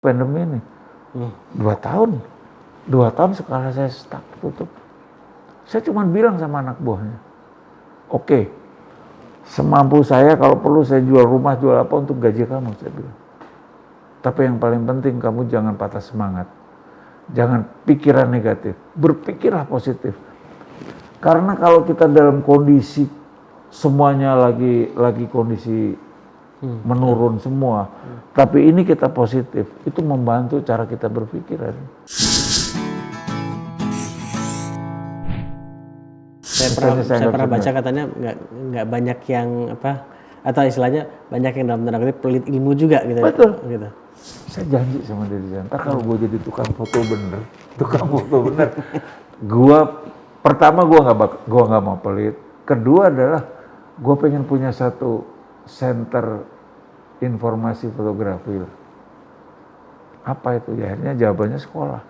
pandemi ini. 2 tahun sekolah saya stuck, tutup. Saya cuma bilang sama anak buahnya, oke, semampu saya kalau perlu saya jual rumah, jual apa untuk gaji kamu, saya bilang. Tapi yang paling penting kamu jangan patah semangat. Jangan pikiran negatif, berpikirlah positif. Karena kalau kita dalam kondisi semuanya lagi kondisi menurun semua, tapi ini kita positif, itu membantu cara kita berpikir. Saya pernah baca katanya nggak banyak yang atau istilahnya banyak yang dalam tanda kutip pelit ilmu juga gitu. Betul. Gitu. Saya janji sama diri saya, ntar kalau gue jadi tukang foto bener, pertama gue nggak mau pelit. Kedua adalah gue pengen punya satu center informasi fotografi. Apa itu? Ya akhirnya jawabannya sekolah.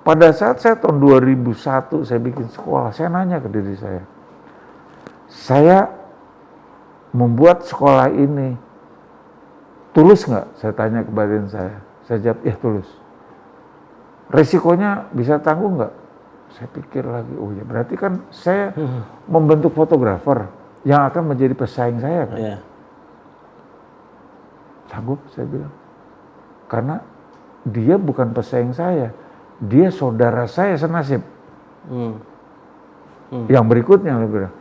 Pada saat saya tahun 2001 saya bikin sekolah, saya nanya ke diri saya membuat sekolah ini tulus nggak? Saya tanya ke batin saya jawab, ya tulus. Resikonya bisa tanggung nggak? Saya pikir lagi, oh ya berarti kan saya membentuk fotografer yang akan menjadi pesaing saya kan? Yeah. Sanggup, saya bilang. Karena dia bukan pesaing saya, dia saudara saya senasib. Yang berikutnya, saya bilang,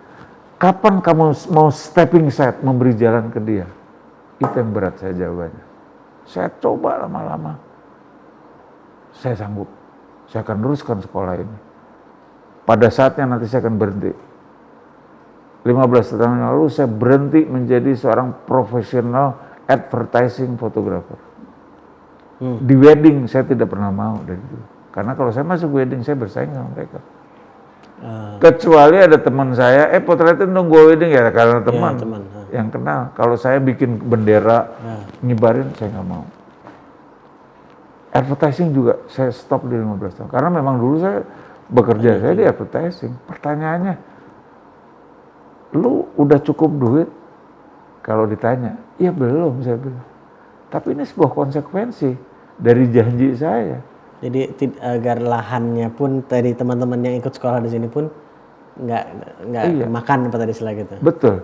kapan kamu mau stepping side, memberi jalan ke dia? Itu yang berat saya jawabannya. Saya coba lama-lama. Saya sanggup. Saya akan teruskan sekolah ini. Pada saatnya nanti saya akan berhenti. 15 tahun yang lalu saya berhenti menjadi seorang profesional advertising photographer. Di wedding saya tidak pernah mau dari dulu. Karena kalau saya masuk wedding saya bersaing sama mereka. Kecuali ada teman saya, potretin dong gue wedding ya karena teman yang kenal. Kalau saya bikin bendera, nyebarin saya nggak mau. Advertising juga saya stop di 15 tahun. Karena memang dulu saya bekerja saya di advertising. Pertanyaannya, lu udah cukup duit? Kalau ditanya, ya belum saya bilang. Tapi ini sebuah konsekuensi dari janji saya. Jadi agar lahannya pun dari teman-teman yang ikut sekolah di sini pun nggak makan apa tadi istilah gitu. Betul.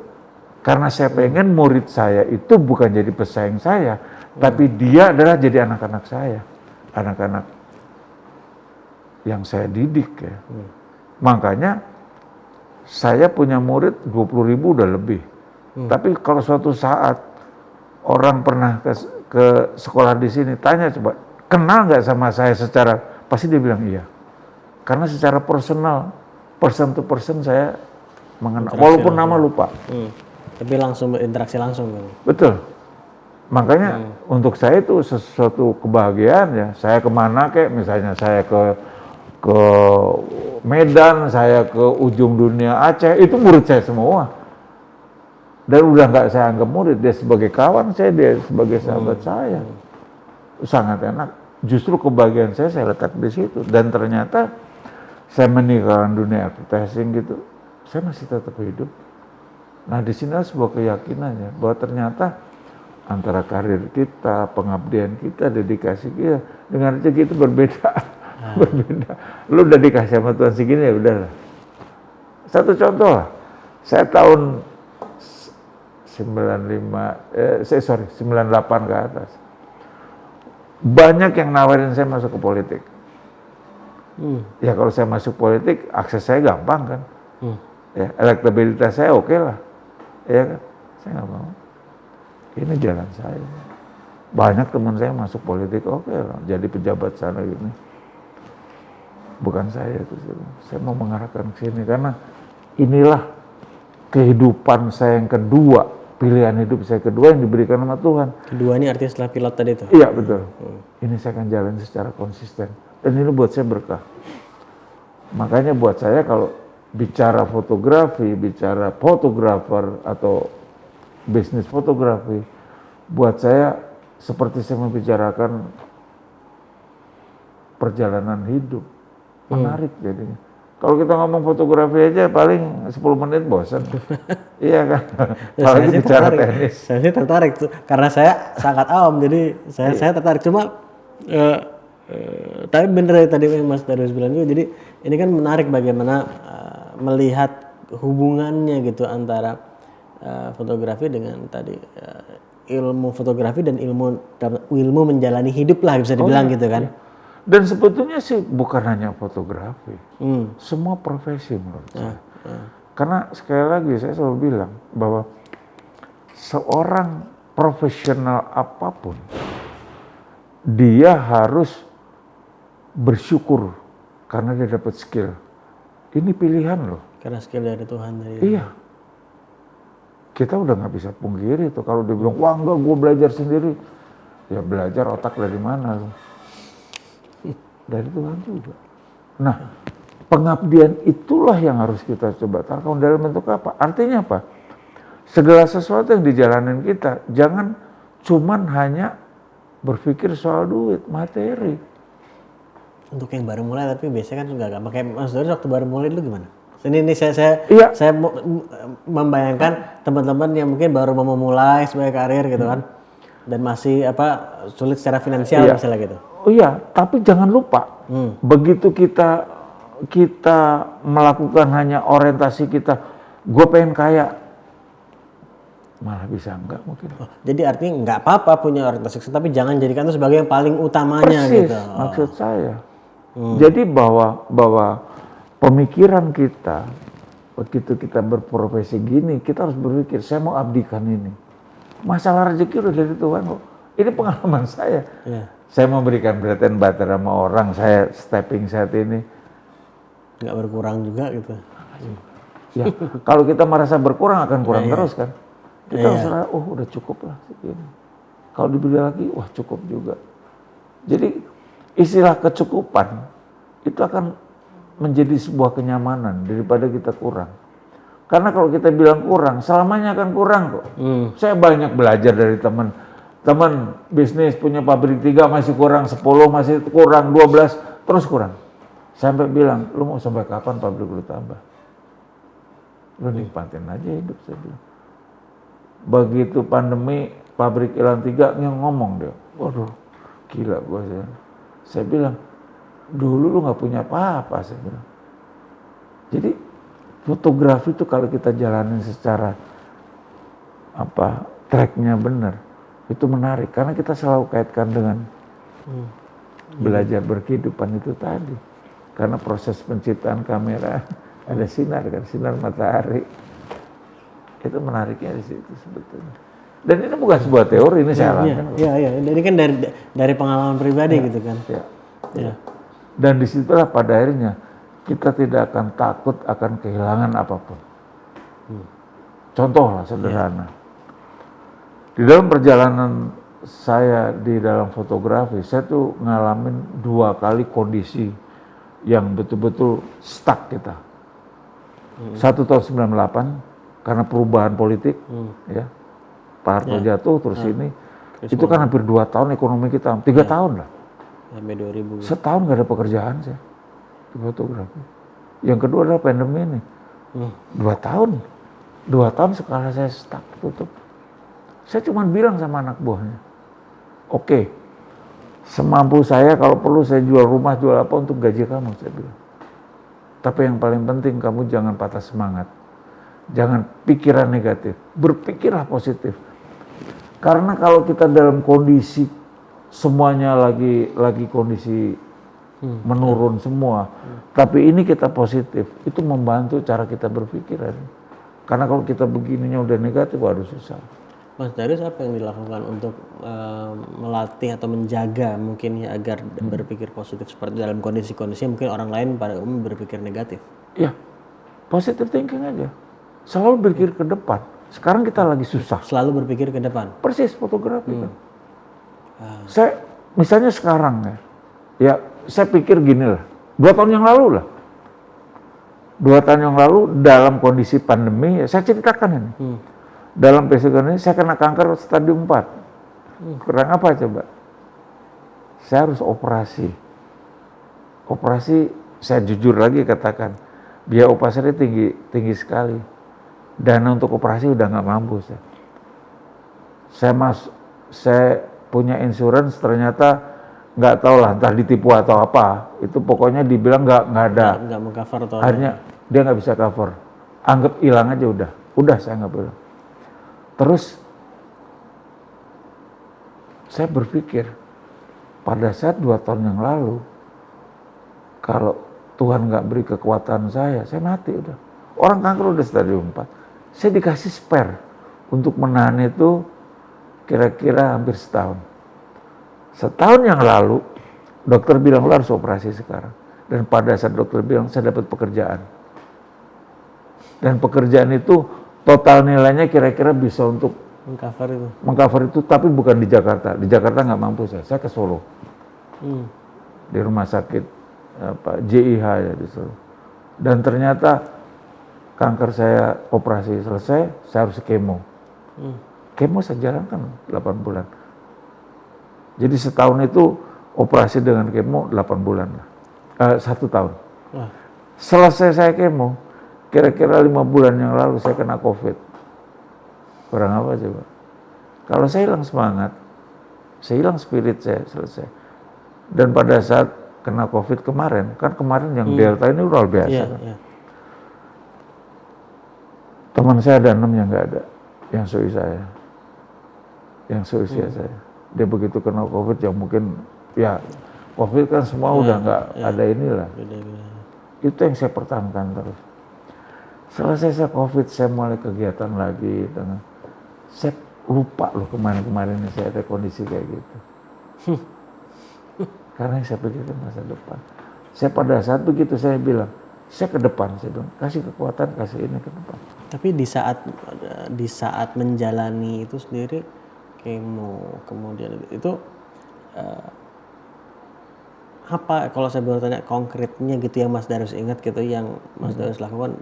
Karena saya pengen murid saya itu bukan jadi pesaing saya, tapi dia adalah jadi anak-anak saya. Anak-anak yang saya didik ya. Makanya saya punya murid 20.000 udah lebih. Tapi kalau suatu saat orang pernah ke sekolah di sini, tanya coba, kenal nggak sama saya secara, pasti dia bilang iya. Karena secara personal, person to person saya mengenal, walaupun nama lupa. Tapi langsung berinteraksi langsung. Betul. Makanya untuk saya itu sesuatu kebahagiaan ya. Saya kemana kayak misalnya saya ke Medan, saya ke ujung dunia Aceh, itu murid saya semua. Dan udah nggak saya anggap murid, dia sebagai kawan saya, dia sebagai sahabat saya. Sangat enak. Justru kebahagiaan saya letak di situ. Dan ternyata saya meninggalkan dunia advertising gitu, saya masih tetap hidup. Nah di sini sebuah keyakinannya bahwa ternyata antara karir kita, pengabdian kita, dedikasi kita dengan rezeki itu berbeda. Berbeda. Lu udah dikasih sama Tuhan segini ya udahlah. Satu contoh lah, saya tahun 98 ke atas. Banyak yang nawarin saya masuk ke politik. Ya kalau saya masuk politik, akses saya gampang kan. Ya, elektabilitas saya oke lah. Ya kan? Saya nggak mau. Ini jalan saya. Banyak teman saya masuk politik, oke lah. Jadi pejabat sana gini. Bukan saya itu. Saya mau mengarahkan ke sini karena inilah kehidupan saya yang kedua. Pilihan hidup saya kedua yang diberikan sama Tuhan. Kedua ini artinya setelah pilot tadi itu? Iya betul. Ini saya akan jalan secara konsisten. Dan ini buat saya berkah. Makanya buat saya kalau bicara fotografi, bicara fotografer atau bisnis fotografi, buat saya seperti saya membicarakan perjalanan hidup. Menarik jadinya. Kalau kita ngomong fotografi aja paling 10 menit bosan. Iya kan? Apalagi bicara teknis. Saya sih tertarik tuh karena saya sangat awam jadi saya tertarik. Cuma Tapi bener ya tadi yang Mas Darius bilang juga, jadi ini kan menarik bagaimana melihat hubungannya gitu antara fotografi dengan tadi ilmu fotografi dan ilmu menjalani hidup lah bisa dibilang gitu kan. Dan sebetulnya sih bukan hanya fotografi, semua profesi menurut saya. Karena sekali lagi saya selalu bilang bahwa seorang profesional apapun dia harus bersyukur karena dia dapat skill. Ini pilihan loh. Karena skill dari Tuhan. Iya. Kita udah nggak bisa pungkiri tuh kalau dia bilang, wah enggak gue belajar sendiri. Ya belajar otak dari mana loh? Dari Tuhan juga. Nah, pengabdian itulah yang harus kita coba tarikkan dalam bentuk apa? Artinya apa? Segala sesuatu yang dijalanin kita, jangan cuman hanya berpikir soal duit, materi. Untuk yang baru mulai tapi biasanya kan enggak kayak Mas Darius waktu baru mulai dulu gimana? Ini saya membayangkan teman-teman yang mungkin baru mau memulai sebagai karir gitu kan, dan masih sulit secara finansial misalnya gitu. Oh iya, tapi jangan lupa begitu kita melakukan hanya orientasi kita, gue pengen kaya, malah bisa enggak mungkin. Jadi artinya nggak apa-apa punya orientasi, tapi jangan jadikan itu sebagai yang paling utamanya. Persis, gitu. Maksud saya. Jadi bahwa pemikiran kita begitu kita berprofesi gini, kita harus berpikir saya mau abdikan ini. Masalah rezeki udah dari Tuhan kok. Ini pengalaman saya. Yeah. Saya memberikan bread and butter sama orang, saya stepping saat ini. Nggak berkurang juga gitu. Ya, kalau kita merasa berkurang akan kurang terus kan. Kita harus udah cukup lah segini. Kalau dibeli lagi, wah cukup juga. Jadi istilah kecukupan itu akan menjadi sebuah kenyamanan daripada kita kurang. Karena kalau kita bilang kurang, selamanya akan kurang kok. Saya banyak belajar dari teman bisnis punya pabrik 3 masih kurang 10, masih kurang 12, terus kurang. Sampai bilang, lu mau sampai kapan pabrik lu tambah? Lu nikmatin aja hidup, saya bilang. Begitu pandemi, pabrik Elan 3 yang ngomong dia, waduh gila gua saya. Saya bilang, dulu lu gak punya apa-apa, saya bilang. Jadi fotografi itu kalau kita jalanin secara tracknya benar, itu menarik karena kita selalu kaitkan dengan belajar berkehidupan itu tadi. Karena proses penciptaan kamera ada sinar kan, sinar matahari. Itu menariknya di situ sebetulnya. Dan ini bukan sebuah teori, ini saya alami. Iya. Ini kan dari pengalaman pribadi gitu kan. Iya. Dan disitulah pada akhirnya kita tidak akan takut akan kehilangan apapun. Contoh lah sederhana. Di dalam perjalanan saya di dalam fotografi, saya tuh ngalamin 2 kali kondisi yang betul-betul stuck kita. 1 tahun 98 karena perubahan politik, ya. Pak Harto jatuh, terus ini, itu kan hampir 2 tahun ekonomi kita, 3 tahun lah. Sampai 2000. Setahun gak ada pekerjaan saya di fotografi. Yang kedua adalah pandemi ini. 2 tahun. 2 tahun sekarang saya stuck, tutup. Saya cuma bilang sama anak buahnya, oke, semampu saya kalau perlu saya jual rumah, jual apa untuk gaji kamu, saya bilang. Tapi yang paling penting kamu jangan patah semangat. Jangan pikiran negatif, berpikirlah positif. Karena kalau kita dalam kondisi semuanya lagi kondisi menurun semua, tapi ini kita positif, itu membantu cara kita berpikir. Karena kalau kita begininya udah negatif, waduh susah. Mas Darius apa yang dilakukan untuk melatih atau menjaga mungkin ya agar berpikir positif seperti dalam kondisi-kondisi mungkin orang lain pada umum berpikir negatif? Ya, positive thinking aja. Selalu berpikir ke depan. Sekarang kita lagi susah. Selalu berpikir ke depan. Persis fotografi kan. Saya misalnya sekarang ya saya pikir gini lah. 2 tahun yang lalu lah. 2 tahun yang lalu dalam kondisi pandemi, ya, saya ceritakan ini. Dalam PSK ini saya kena kanker stadium 4. Kurang apa coba? Saya harus operasi. Operasi, saya jujur lagi katakan, biaya operasinya tinggi sekali. Dana untuk operasi udah nggak mampu saya punya insurance, ternyata nggak tahu lah, entah ditipu atau apa. Itu pokoknya dibilang nggak ada. Nggak mengcover atau Akhirnya dia nggak bisa cover. Anggap hilang aja udah. Udah saya anggap hilang. Terus saya berpikir pada saat 2 tahun yang lalu, kalau Tuhan nggak beri kekuatan saya mati udah. Orang kanker udah stadium 4. Saya dikasih spare untuk menahan itu kira-kira hampir setahun. Setahun yang lalu, dokter bilang lo harus operasi sekarang. Dan pada saat dokter bilang, saya dapat pekerjaan. Dan pekerjaan itu total nilainya kira-kira bisa untuk mengcover itu, tapi bukan di Jakarta. Di Jakarta nggak mampu saya ke Solo. Di rumah sakit JIH ya di Solo. Dan ternyata kanker saya operasi selesai, saya harus kemo. Kemo saya jalankan 8 bulan. Jadi setahun itu operasi dengan kemo 8 bulan lah. 1 tahun. Selesai saya kemo, kira-kira 5 bulan yang lalu saya kena COVID. Kurang apa coba? Kalau saya hilang semangat, saya hilang spirit saya selesai. Dan pada saat kena COVID kemarin yang Delta ini luar biasa kan. Teman saya ada 6 yang nggak ada, yang seusia saya. Dia begitu kena COVID yang mungkin ya COVID kan semua udah nggak ada inilah. Itu yang saya pertahankan terus. Selesai saya COVID, saya mulai kegiatan lagi dengan saya lupa loh kemarin ini saya ada kondisi kayak gitu. Karena saya pikirkan masa depan. Saya pada saat begitu saya bilang, saya ke depan, saya bilang kasih kekuatan, kasih ini ke depan. Tapi di saat menjalani itu sendiri kemo, kemudian itu apa kalau saya boleh tanya konkretnya gitu yang Mas Darus ingat gitu yang Mas Darus lakukan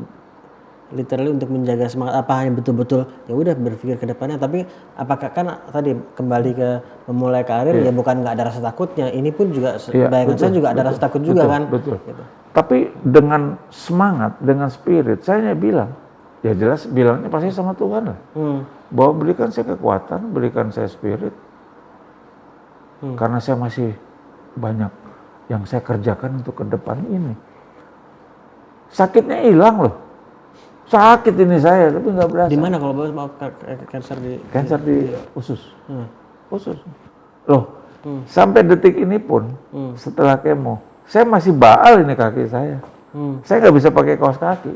literally untuk menjaga semangat, apa hanya betul-betul ya udah berpikir ke depannya, tapi apakah kan tadi kembali ke memulai karir ya bukan nggak ada rasa takutnya, ini pun juga bayangan saya juga ada rasa takut juga kan. Betul. Gitu. Tapi dengan semangat, dengan spirit, saya bilang ya jelas bilangnya pasti sama Tuhan lah. Bahwa berikan saya kekuatan, berikan saya spirit. Karena saya masih banyak yang saya kerjakan untuk ke depan ini. Sakitnya hilang loh. Sakit ini saya, tapi nggak berasa. Di mana kalau mau cancer di usus. Usus. Loh, sampai detik ini pun setelah kemo, saya masih baal ini kaki saya. Saya nggak bisa pakai kaos kaki.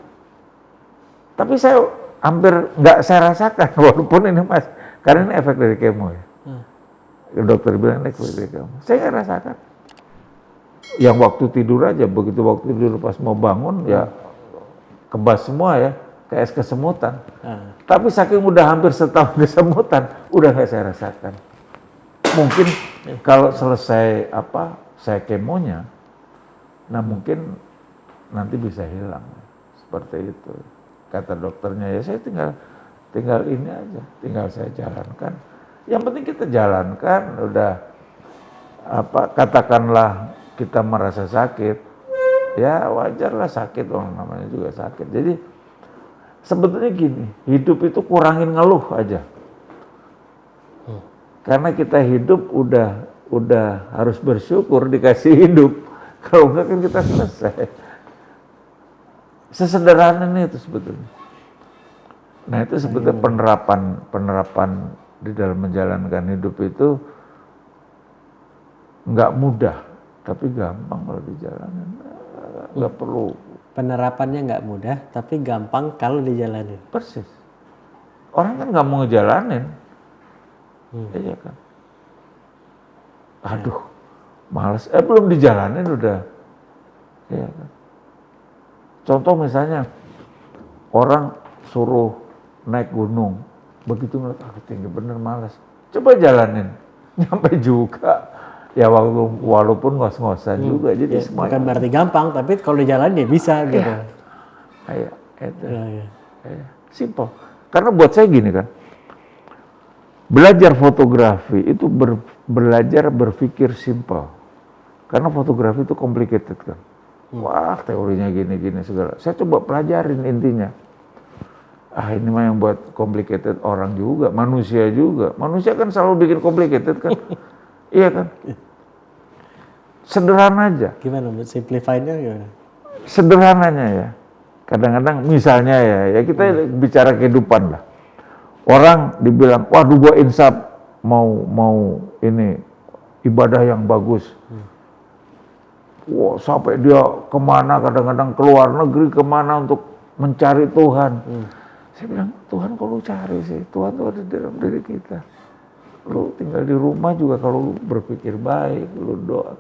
Tapi saya hampir nggak saya rasakan, walaupun ini Mas, karena ini efek dari kemo ya. Dokter bilang efek dari kemo. Saya nggak rasakan. Yang waktu tidur aja, begitu waktu tidur pas mau bangun ya kebas semua ya, kayak es kesemutan. Tapi saking udah hampir setahun kesemutan, udah nggak saya rasakan. Mungkin kalau selesai saya kemonya, nah mungkin nanti bisa hilang. Seperti itu. Kata dokternya ya saya tinggal ini aja, tinggal saya jalankan. Yang penting kita jalankan, udah katakanlah kita merasa sakit, ya wajarlah sakit, orang namanya juga sakit. Jadi sebetulnya gini, hidup itu kurangin ngeluh aja. Karena kita hidup udah harus bersyukur dikasih hidup. Kalau enggak kan kita selesai. Sesederhana itu sebetulnya. Nah itu sebetulnya penerapan di dalam menjalankan hidup itu nggak mudah, tapi gampang kalau dijalanin. Nggak perlu. Penerapannya nggak mudah, tapi gampang kalau dijalanin. Persis. Orang kan nggak mau ngejalanin. Iya kan. Aduh, males. Belum dijalanin udah. Iya kan. Contoh misalnya, orang suruh naik gunung. Begitu ngeliat, tinggi bener males. Coba jalanin. Nyampe juga. Ya walaupun ngos-ngosan juga, jadi semua bukan berarti gampang, tapi kalau dijalanin ya bisa gitu. Kayak itu. Simple. Karena buat saya gini kan, belajar fotografi itu belajar berpikir simple. Karena fotografi itu complicated kan. Wah teorinya gini-gini segala. Saya coba pelajarin intinya. Ini mah yang buat complicated orang juga, manusia juga. Manusia kan selalu bikin complicated kan. Iya kan? Sederhana aja. Gimana buat simplify-nya gimana? Sederhananya ya. Kadang-kadang misalnya ya kita bicara kehidupan lah. Orang dibilang, waduh gua insaf mau ini ibadah yang bagus. Wah, sampai dia kemana, kadang-kadang ke luar negeri kemana untuk mencari Tuhan. Saya bilang, Tuhan kok lu cari sih? Tuhan tuh ada di dalam diri kita. Lu tinggal di rumah juga kalau lu berpikir baik, lu doa,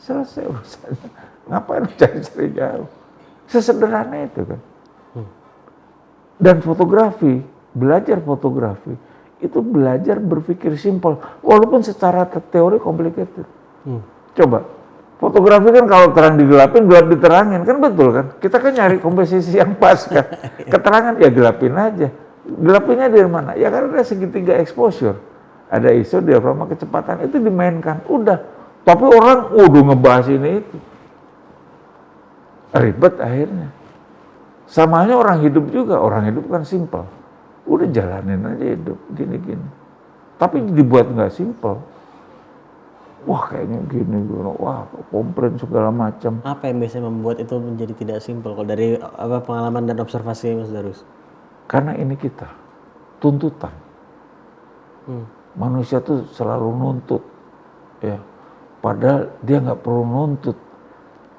selesai urusannya. Ngapain lu cari-cari jauh? Sesederhana itu kan. Dan fotografi, belajar fotografi, itu belajar berpikir simpel. Walaupun secara teori complicated. Coba, fotografi kan kalau terang digelapin, gelap diterangin, kan betul kan? Kita kan nyari komposisi yang pas kan. Keterangan ya gelapin aja. Gelapinnya dari mana? Ya karena ada segitiga exposure. Ada ISO, diafragma, kecepatan, itu dimainkan. Udah. Tapi orang udah ngebahas ini itu. Ribet akhirnya. Sama halnya orang hidup juga. Orang hidup kan simpel. Udah jalanin aja hidup, gini-gini. Tapi dibuat nggak simpel. Wah kayaknya gini, wah komplain segala macam. Apa yang biasanya membuat itu menjadi tidak simpel kalau dari pengalaman dan observasi Mas Darus? Karena ini kita, tuntutan. Manusia tuh selalu nuntut. Ya. Padahal dia nggak perlu nuntut.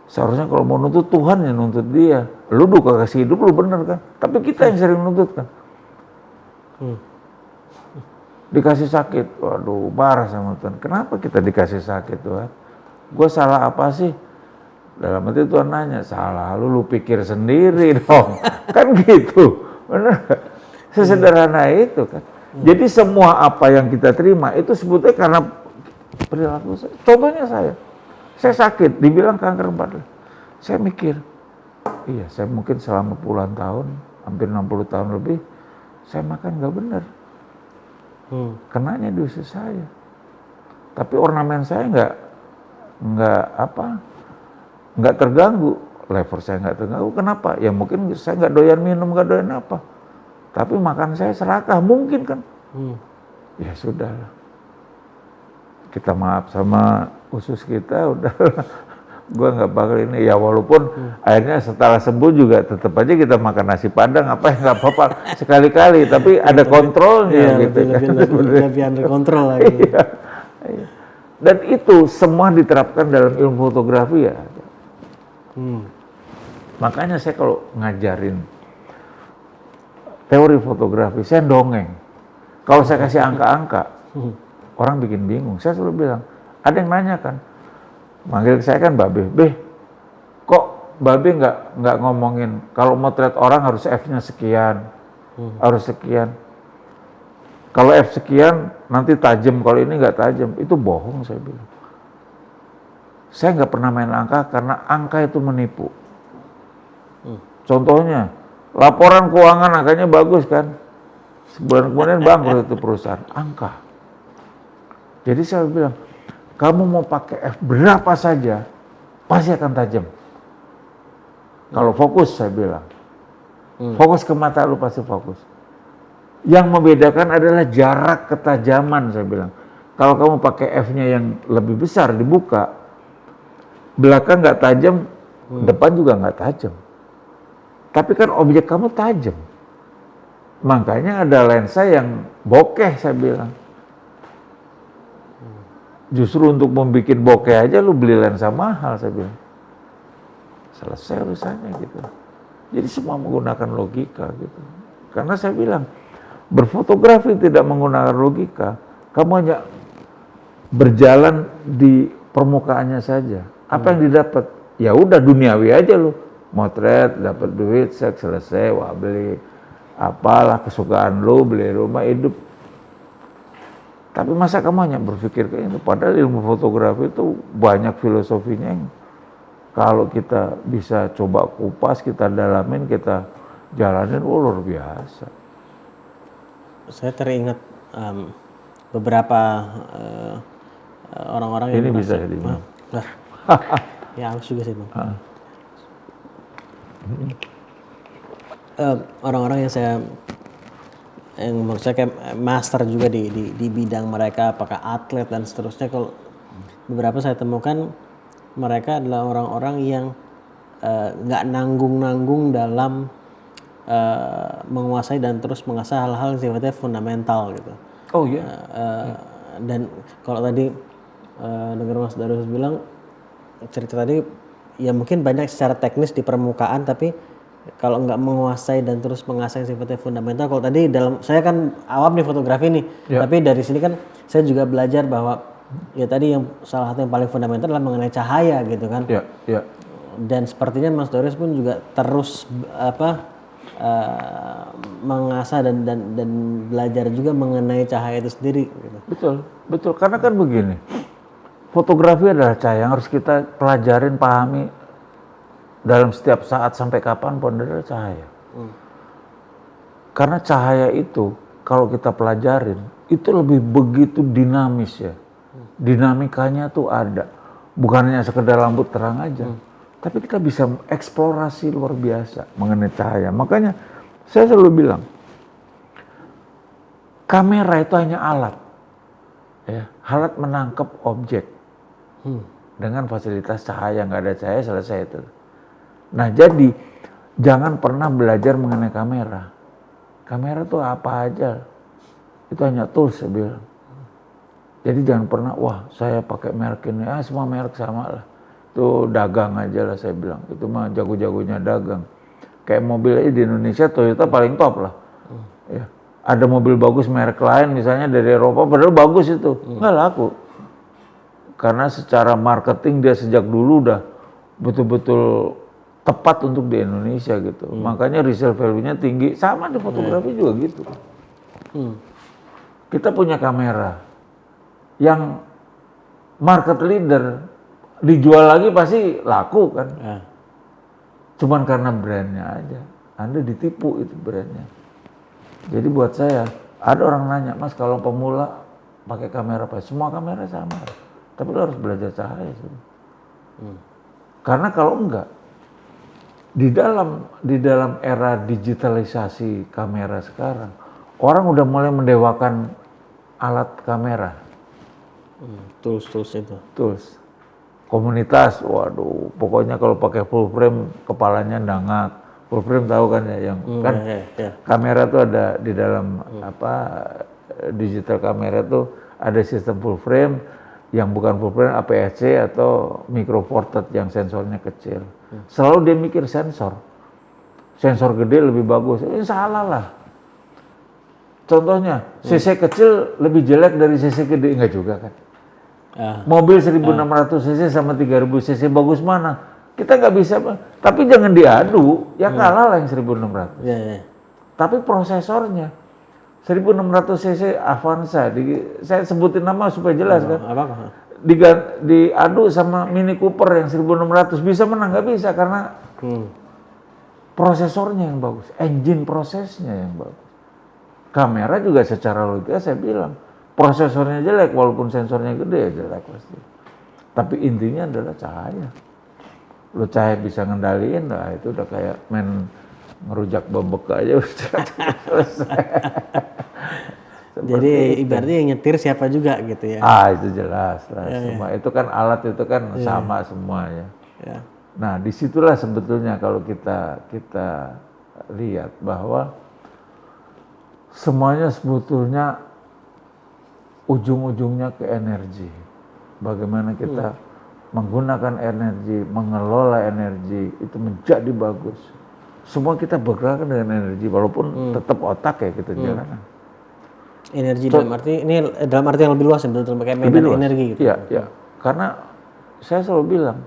Seharusnya kalau mau nuntut Tuhan yang nuntut dia. Lu duka kasih hidup lu bener kan. Tapi kita yang sering nuntut kan. Dikasih sakit, waduh marah sama Tuhan. Kenapa kita dikasih sakit Tuhan? Gue salah apa sih? Dalam hati Tuhan nanya, salah lu pikir sendiri dong. Kan gitu, bener. Sesederhana itu kan. Jadi semua apa yang kita terima itu sebetulnya karena perilaku saya. Contohnya saya sakit, dibilang kanker badan. Saya mikir, iya saya mungkin selama puluhan tahun, hampir 60 tahun lebih, saya makan nggak benar. Kenanya di usus saya. Tapi ornamen saya nggak terganggu. Lever saya nggak terganggu. Kenapa? Ya mungkin saya nggak doyan minum, nggak doyan apa. Tapi makan saya serakah, mungkin kan? Ya sudahlah. Kita maaf sama usus kita, udah. Gua nggak bakal ini. Ya walaupun akhirnya setelah sembuh juga tetap aja kita makan nasi padang, apa ya nggak apa-apa sekali-kali. Tapi ada kontrolnya gitu kan. Lebih under kontrol lagi. Iya. Dan itu semua diterapkan dalam ilmu fotografi ya. Makanya saya kalau ngajarin teori fotografi, saya dongeng. Kalau saya kasih angka-angka, orang bikin bingung. Saya selalu bilang, ada yang nanya kan, manggil saya kan Babe, kok Babe nggak ngomongin kalau motret orang harus F-nya sekian, harus sekian. Kalau F sekian nanti tajam, kalau ini nggak tajam, itu bohong saya bilang. Saya nggak pernah main angka karena angka itu menipu. Contohnya, laporan keuangan angkanya bagus kan, sebulan kemudian bangkrut itu perusahaan, angka. Jadi saya bilang, kamu mau pakai F berapa saja, pasti akan tajam. Kalau fokus saya bilang, fokus ke mata lu pasti fokus. Yang membedakan adalah jarak ketajaman saya bilang. Kalau kamu pakai F-nya yang lebih besar dibuka, belakang nggak tajam, depan juga nggak tajam. Tapi kan objek kamu tajam. Makanya ada lensa yang bokeh saya bilang. Justru untuk membuat bokeh aja lu beli lensa mahal saya bilang. Selesai urusannya gitu. Jadi semua menggunakan logika gitu. Karena saya bilang, berfotografi tidak menggunakan logika, kamu hanya berjalan di permukaannya saja. Apa yang didapat? Ya udah duniawi aja lu. Motret, dapat duit, seks, selesai, wah beli apalah kesukaan lu, beli rumah, hidup. Tapi masa kamu hanya berpikir kayak itu? Padahal ilmu fotografi itu banyak filosofinya yang kalau kita bisa coba kupas, kita dalamin, kita jalanin, luar biasa. Saya teringat beberapa orang-orang yang ini bisa jadi ya harus juga sih Bang. Orang-orang yang menurut saya kayak master juga di bidang mereka, apakah atlet dan seterusnya. Kalau beberapa saya temukan mereka adalah orang-orang yang nggak nanggung-nanggung dalam menguasai dan terus mengasah hal-hal yang sifatnya fundamental gitu. Oh iya. Dan kalau tadi dengar Mas Darus bilang cerita tadi, ya mungkin banyak secara teknis di permukaan, tapi kalau nggak menguasai dan terus mengasah yang sifatnya fundamental. Kalau tadi saya kan awam nih fotografi nih, tapi dari sini kan saya juga belajar bahwa ya tadi yang salah satu yang paling fundamental adalah mengenai cahaya gitu kan. Iya. Dan sepertinya Mas Doris pun juga terus mengasah dan belajar juga mengenai cahaya itu sendiri gitu. Betul. Karena kan begini, fotografi adalah cahaya yang harus kita pelajarin, pahami dalam setiap saat sampai kapanpun adalah cahaya. Karena cahaya itu kalau kita pelajarin itu lebih begitu dinamis ya. Dinamikanya tuh ada. Bukan hanya sekedar lampu terang aja. Tapi kita bisa eksplorasi luar biasa mengenai cahaya. Makanya saya selalu bilang, kamera itu hanya alat. Ya, alat menangkap objek. Dengan fasilitas cahaya, nggak ada cahaya selesai itu. Nah jadi jangan pernah belajar mengenai kamera. Kamera tuh apa aja, itu hanya tools saya bilang. Jadi jangan pernah, wah saya pakai merek ini, semua merek sama lah. Itu dagang aja lah saya bilang, itu mah jago-jagonya dagang. Kayak mobil aja di Indonesia Toyota paling top lah. Ya. Ada mobil bagus merek lain misalnya dari Eropa, padahal bagus itu, nggak laku. Karena secara marketing dia sejak dulu udah betul-betul tepat untuk di Indonesia gitu. Makanya resale value-nya tinggi. Sama di fotografi juga gitu. Kita punya kamera yang market leader, dijual lagi pasti laku kan. Cuman karena brandnya aja. Anda ditipu itu brandnya. Jadi buat saya, ada orang nanya, Mas kalau pemula pakai kamera apa? Semua kamera sama. Tapi lo harus belajar cahaya. Karena kalau enggak, di dalam era digitalisasi kamera sekarang, orang udah mulai mendewakan alat kamera. Tools itu. Tools. Komunitas, waduh, pokoknya kalau pakai full frame kepalanya dangak. Full frame tahu kan ya, yang kan kamera tuh ada di dalam digital kamera tuh ada sistem full frame, yang bukan full frame APS-C atau micro four thirds yang sensornya kecil. Selalu dia mikir sensor gede lebih bagus. Ini salah lah. Contohnya, CC kecil lebih jelek dari CC gede, enggak juga kan? Mobil 1600 cc sama 3000 cc bagus mana? Kita nggak bisa, tapi jangan diadu, ya kalah lah yang 1600. Tapi prosesornya 1600 cc Avanza, saya sebutin nama supaya jelas kan? Diadu sama Mini Cooper yang 1600, bisa menang? Nggak bisa karena prosesornya yang bagus, engine prosesnya yang bagus. Kamera juga secara logika saya bilang, prosesornya jelek walaupun sensornya gede ya jelek pasti. Tapi intinya adalah cahaya. Lo cahaya bisa ngendaliin, nah itu udah kayak main ngerujak bebek aja udah selesai. Jadi ibaratnya yang nyetir siapa juga gitu ya. Itu jelas lah. Semua itu kan alat itu kan sama semuanya. Nah disitulah sebetulnya kalau kita lihat bahwa semuanya sebetulnya ujung-ujungnya ke energi. Bagaimana kita menggunakan energi, mengelola energi itu menjadi bagus. Semua kita bergerak dengan energi, walaupun tetap otak ya kita jalan. Energi dalam arti yang lebih luas ya, betul kayak medan energi gitu. Iya. Karena saya selalu bilang,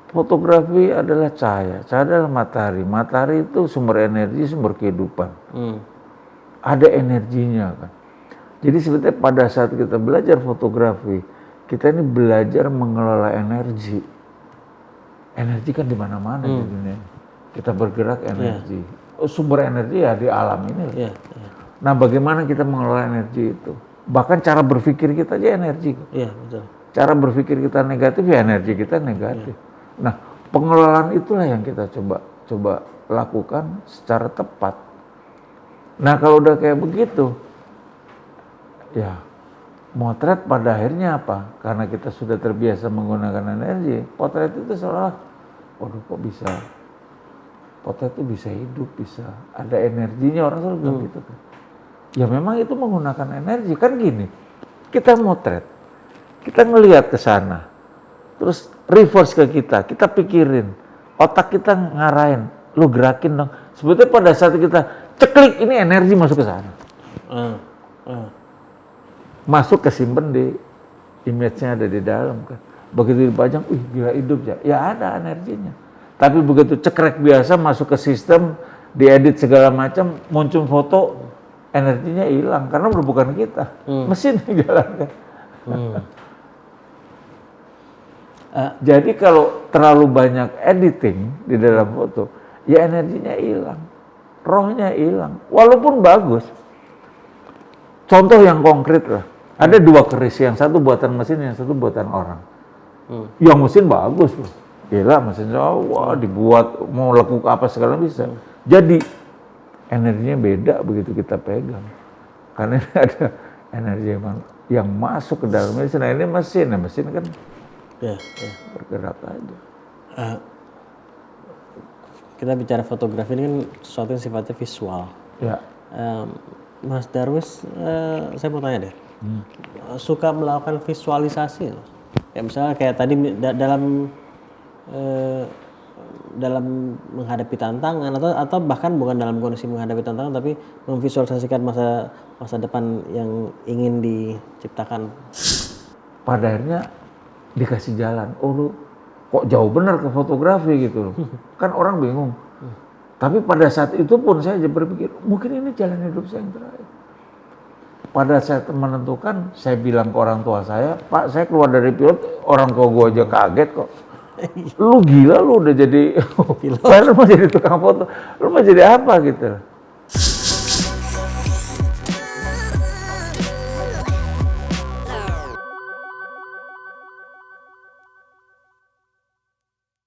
fotografi adalah cahaya adalah matahari. Matahari itu sumber energi, sumber kehidupan. Ada energinya kan. Jadi sebetulnya pada saat kita belajar fotografi, kita ini belajar mengelola energi. Energi kan di mana-mana di dunia. Kita bergerak energi. Sumber energi ya di alam ini. Nah, bagaimana kita mengelola energi itu? Bahkan cara berpikir kita aja energi. Iya, betul. Cara berpikir kita negatif ya energi kita negatif. Nah, pengelolaan itulah yang kita coba lakukan secara tepat. Nah, kalau udah kayak begitu, ya Motret pada akhirnya apa? Karena kita sudah terbiasa menggunakan energi, potret itu seolah, waduh kok bisa, potret itu bisa hidup, bisa ada energinya, orang selalu bilang gitu kan. Ya memang itu menggunakan energi, kan gini, kita motret, kita ngelihat ke sana, terus reverse ke kita pikirin, otak kita ngarahin, lu gerakin dong. Sebetulnya pada saat kita ceklik, ini energi masuk ke sana. Masuk ke simpen di image-nya ada di dalam kan. Begitu dipajang, gila hidup ya. Ya ada energinya. Tapi begitu cekrek biasa masuk ke sistem, diedit segala macam, muncul foto, energinya hilang karena udah bukan kita. Mesin yang jalankan. Jadi kalau terlalu banyak editing di dalam foto, ya energinya hilang. Rohnya hilang. Walaupun bagus. Contoh yang konkret lah. Ada 2 keris, yang satu buatan mesin, yang satu buatan orang. Yang mesin bagus loh. Gila mesinnya, wah dibuat, mau lekuk apa segala bisa. Jadi energinya beda begitu kita pegang. Karena ini ada energi yang masuk ke dalam mesin. Nah ini mesin kan bergerak aja. Kita bicara fotografi ini kan sesuatu yang sifatnya visual. Ya. Mas Darwis, saya mau tanya deh. Suka melakukan visualisasi, ya misalnya kayak tadi dalam menghadapi tantangan atau bahkan bukan dalam kondisi menghadapi tantangan tapi memvisualisasikan masa depan yang ingin diciptakan. Pada akhirnya dikasih jalan. Oh lu kok jauh benar ke fotografi gitu loh. Kan orang bingung. Tapi pada saat itu pun saya berpikir mungkin ini jalan hidup saya yang terakhir. Pada saat menentukan, saya bilang ke orang tua saya, Pak, saya keluar dari pilot, orang tua gue aja kaget kok. Lu gila, lu udah jadi pilot, lu mau jadi tukang foto, lu mau jadi apa gitu.